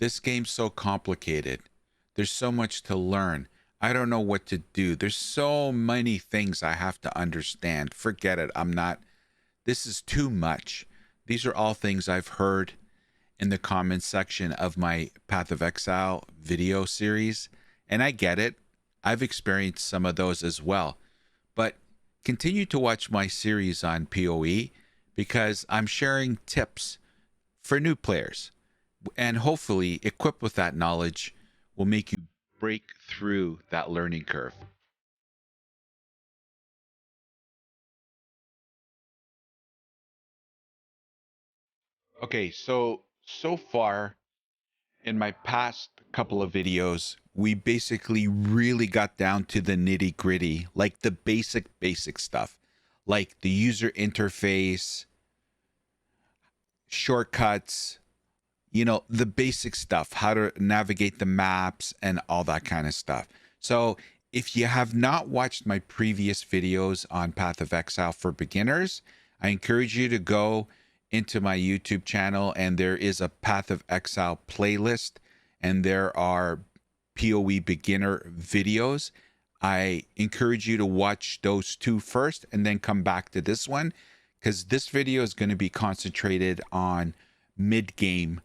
this game's so complicated. There's so much to learn. I don't know what to do. There's so many things I have to understand. Forget it. I'm not, this is too much. These are all things I've heard in the comments section of my Path of Exile video series. And I get it. I've experienced some of those as well. But continue to watch my series on PoE because I'm sharing tips for new players. And hopefully, equipped with that knowledge, will make you break through that learning curve. Okay, so far in my past couple of videos, we basically really got down to the nitty gritty, like the basic stuff, like the user interface, shortcuts, the basic stuff, how to navigate the maps and all that kind of stuff. So if you have not watched my previous videos on Path of Exile for beginners, I encourage you to go into my YouTube channel, and there is a Path of Exile playlist, and there are PoE beginner videos. I encourage you to watch those two first and then come back to this one, because this video is going to be concentrated on mid-game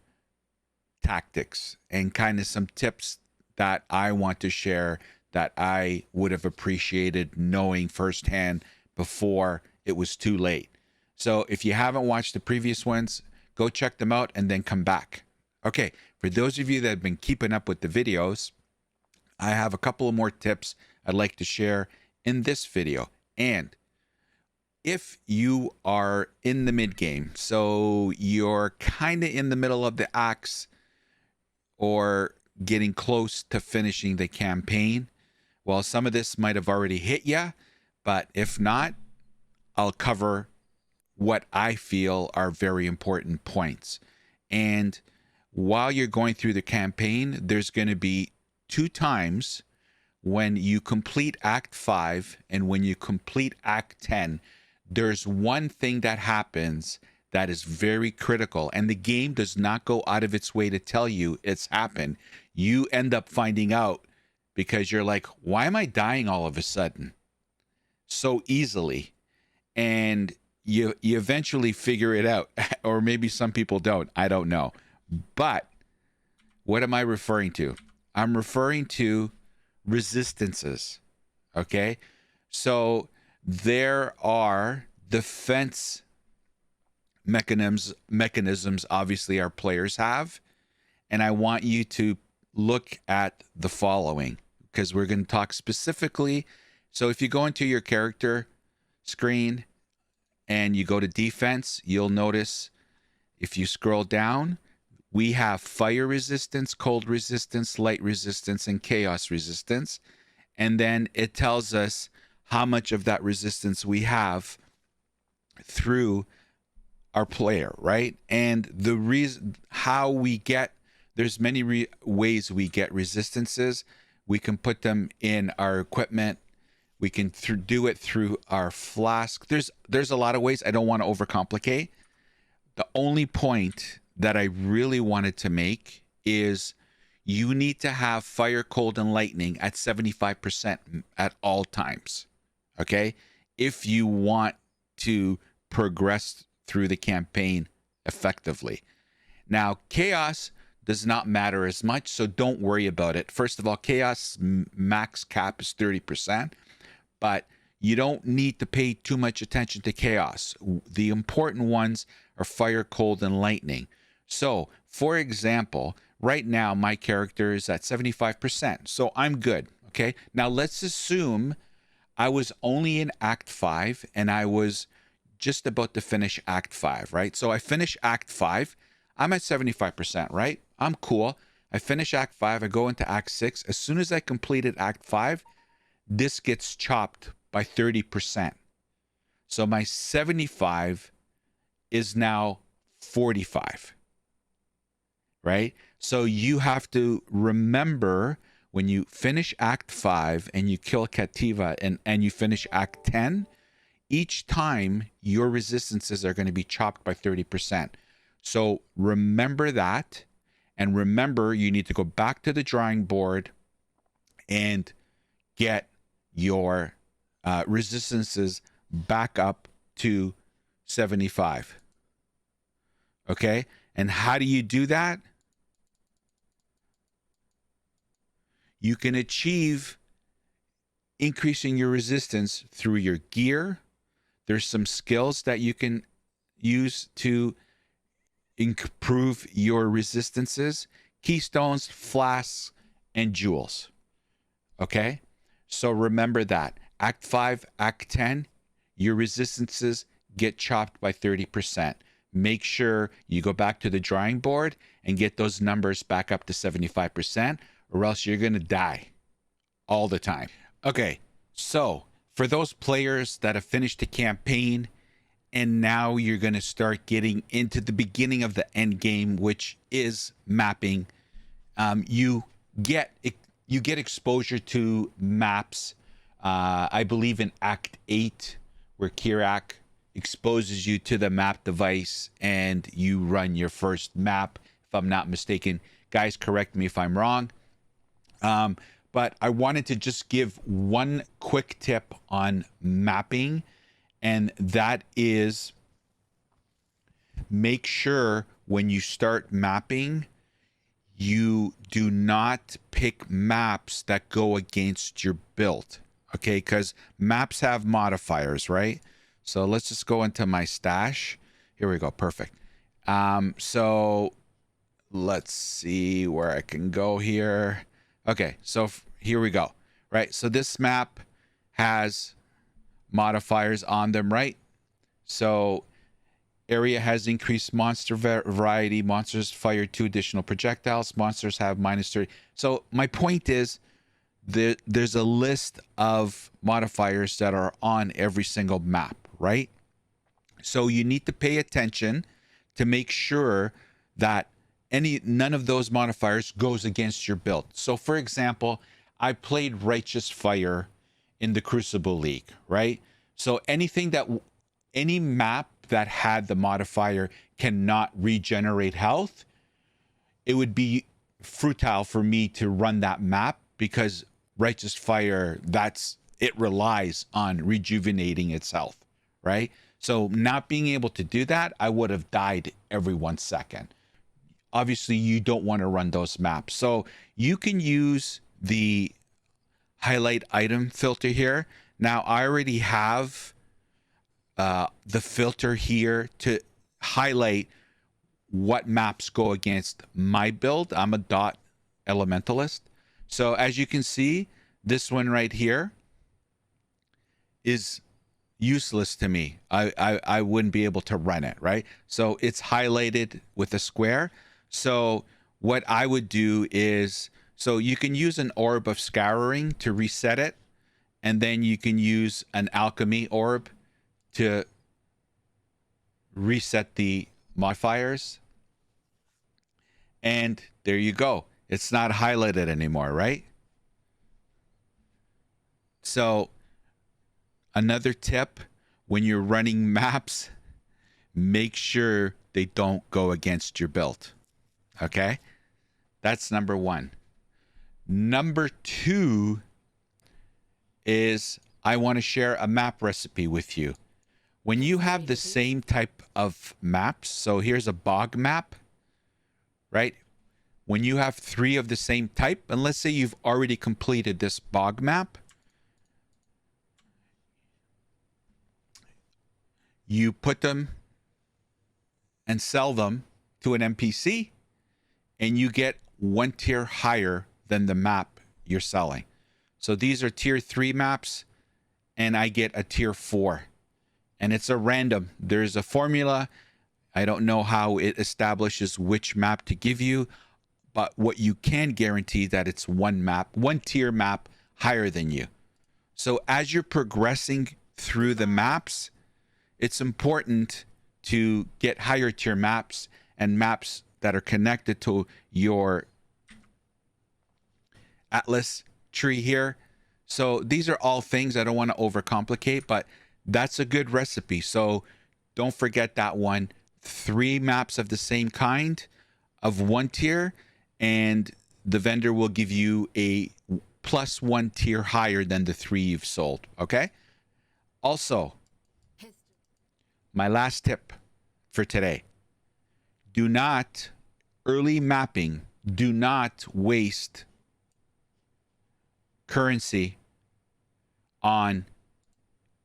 tactics and kind of some tips that I want to share that I would have appreciated knowing firsthand before it was too late. So if you haven't watched the previous ones, go check them out and then come back. Okay, for those of you that have been keeping up with the videos, I have a couple of more tips I'd like to share in this video. And if you are in the mid game, so you're kind of in the middle of the acts or getting close to finishing the campaign, well, some of this might have already hit you, but if not, I'll cover what I feel are very important points. And while you're going through the campaign, there's going to be 2 times when you complete Act 5 and when you complete Act 10, there's one thing that happens that is very critical, and the game does not go out of its way to tell you it's happened. You end up finding out because you're like, why am I dying all of a sudden so easily? And you eventually figure it out, or maybe some people don't. I don't know. But what am I referring to? I'm referring to resistances. Okay? So there are defense mechanisms obviously our players have, and I want you to look at the following because we're going to talk specifically. So if you go into your character screen and you go to defense, you'll notice if you scroll down, we have fire resistance, cold resistance, light resistance, and chaos resistance. And then it tells us how much of that resistance we have through our player, right? And the reason how we get, there's many ways we get resistances. We can put them in our equipment. We can do it through our flask. There's a lot of ways. I don't want to overcomplicate. The only point that I really wanted to make is you need to have fire, cold, and lightning at 75% at all times, okay? If you want to progress through the campaign effectively. Now, chaos does not matter as much, so don't worry about it. First of all, chaos max cap is 30%. But you don't need to pay too much attention to chaos. The important ones are fire, cold, and lightning. So, for example, right now my character is at 75%. So I'm good, okay? Now let's assume I was only in Act 5 and I was just about to finish Act 5, right? So I finish Act 5. I'm at 75%, right? I'm cool. I finish Act 5. I go into Act 6. As soon as I completed Act 5, this gets chopped by 30%. So my 75 is now 45, right? So you have to remember when you finish Act 5 and you kill Kativa and you finish Act 10, each time your resistances are going to be chopped by 30%. So remember that. And remember, you need to go back to the drawing board and get your resistances back up to 75. Okay? And how do you do that? You can achieve increasing your resistance through your gear. There's some skills that you can use to improve your resistances: keystones, flasks, and jewels. Okay? So remember that. Act 5, Act 10, your resistances get chopped by 30%. Make sure you go back to the drawing board and get those numbers back up to 75%, or else you're going to die all the time. Okay, so for those players that have finished the campaign and now you're going to start getting into the beginning of the end game, which is mapping, you get exposure to maps. I believe in Act 8, where Kirak exposes you to the map device and you run your first map, if I'm not mistaken. Guys, correct me if I'm wrong. But I wanted to just give one quick tip on mapping, and that is, make sure when you start mapping, you do not pick maps that go against your build. Okay, because maps have modifiers, right? So let's just go into my stash. Here we go. Perfect. So let's see where I can go here. Okay, so here we go. Right, so this map has modifiers on them, right? So area has increased monster variety. Monsters fire 2 additional projectiles. Monsters have -30. So my point is, there's a list of modifiers that are on every single map, right? So you need to pay attention to make sure that none of those modifiers goes against your build. So for example, I played Righteous Fire in the Crucible League, right? So any map that had the modifier cannot regenerate health, it would be futile for me to run that map, because Righteous Fire, it relies on rejuvenating its health, right? So not being able to do that, I would have died every 1 second. Obviously, you don't want to run those maps. So you can use the highlight item filter here. Now, I already have the filter here to highlight what maps go against my build. I'm a dot elementalist. So as you can see, this one right here is useless to me. I wouldn't be able to run it, right? So it's highlighted with a square. So what I would do is, so you can use an orb of scouring to reset it, and then you can use an alchemy orb to reset the modifiers. And there you go. It's not highlighted anymore, right? So another tip, when you're running maps, make sure they don't go against your build. Okay? That's number 1. Number 2 is, I want to share a map recipe with you. When you have the same type of maps, so here's a bog map, right? When you have 3 of the same type, and let's say you've already completed this bog map, you put them and sell them to an NPC, and you get 1 tier higher than the map you're selling. So these are tier 3 maps, and I get a tier 4. And it's a random. There's a formula. I don't know how it establishes which map to give you, but what you can guarantee that it's 1 tier map higher than you. So as you're progressing through the maps, it's important to get higher tier maps and maps that are connected to your Atlas tree here. So these are all things I don't want to overcomplicate, but that's a good recipe. So don't forget that one. 3 maps of the same kind of 1 tier, and the vendor will give you a +1 tier higher than the 3 you've sold. Okay. Also, my last tip for today: do not early mapping. Do not waste currency on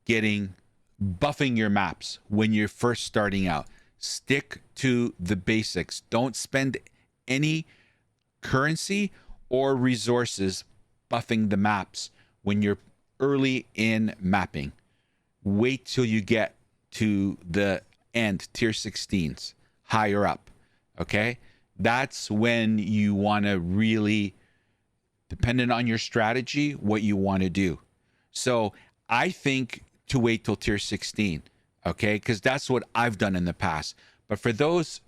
buffing your maps when you're first starting out. Stick to the basics. Don't spend any currency or resources buffing the maps when you're early in mapping. Wait till you get to the end, tier 16s, higher up. Okay? That's when you want to really, dependent on your strategy, what you want to do. So I think to wait till tier 16, okay? Because that's what I've done in the past. But for those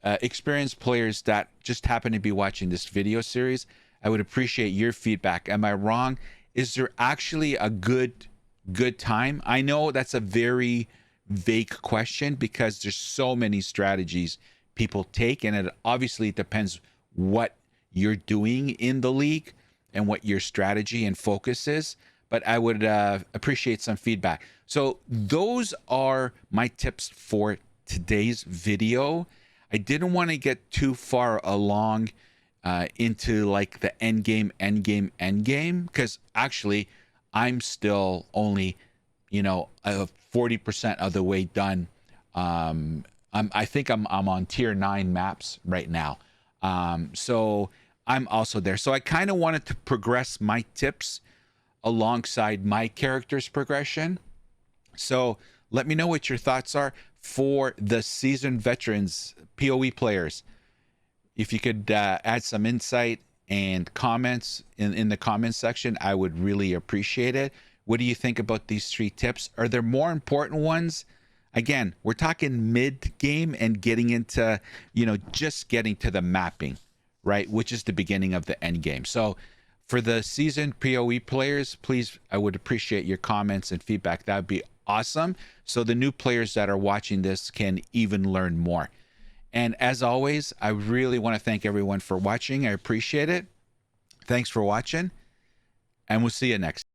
experienced players that just happen to be watching this video series, I would appreciate your feedback. Am I wrong? Is there actually a good time? I know that's a very vague question because there's so many strategies people take, and it obviously depends what you're doing in the league and what your strategy and focus is. But I would appreciate some feedback. So those are my tips for today's video. I didn't want to get too far along into like the end game, because actually I'm still only 40% of the way done. I think I'm on tier 9 maps right now. So I'm also there. So I kind of wanted to progress my tips alongside my character's progression. So let me know what your thoughts are for the seasoned veterans, PoE players. If you could add some insight and comments in the comments section, I would really appreciate it. What do you think about these 3 tips? Are there more important ones? Again, we're talking mid game and getting into, just getting to the mapping, right? Which is the beginning of the end game. So for the seasoned PoE players, please, I would appreciate your comments and feedback. That would be awesome. So the new players that are watching this can even learn more. And as always, I really want to thank everyone for watching. I appreciate it. Thanks for watching, and we'll see you next.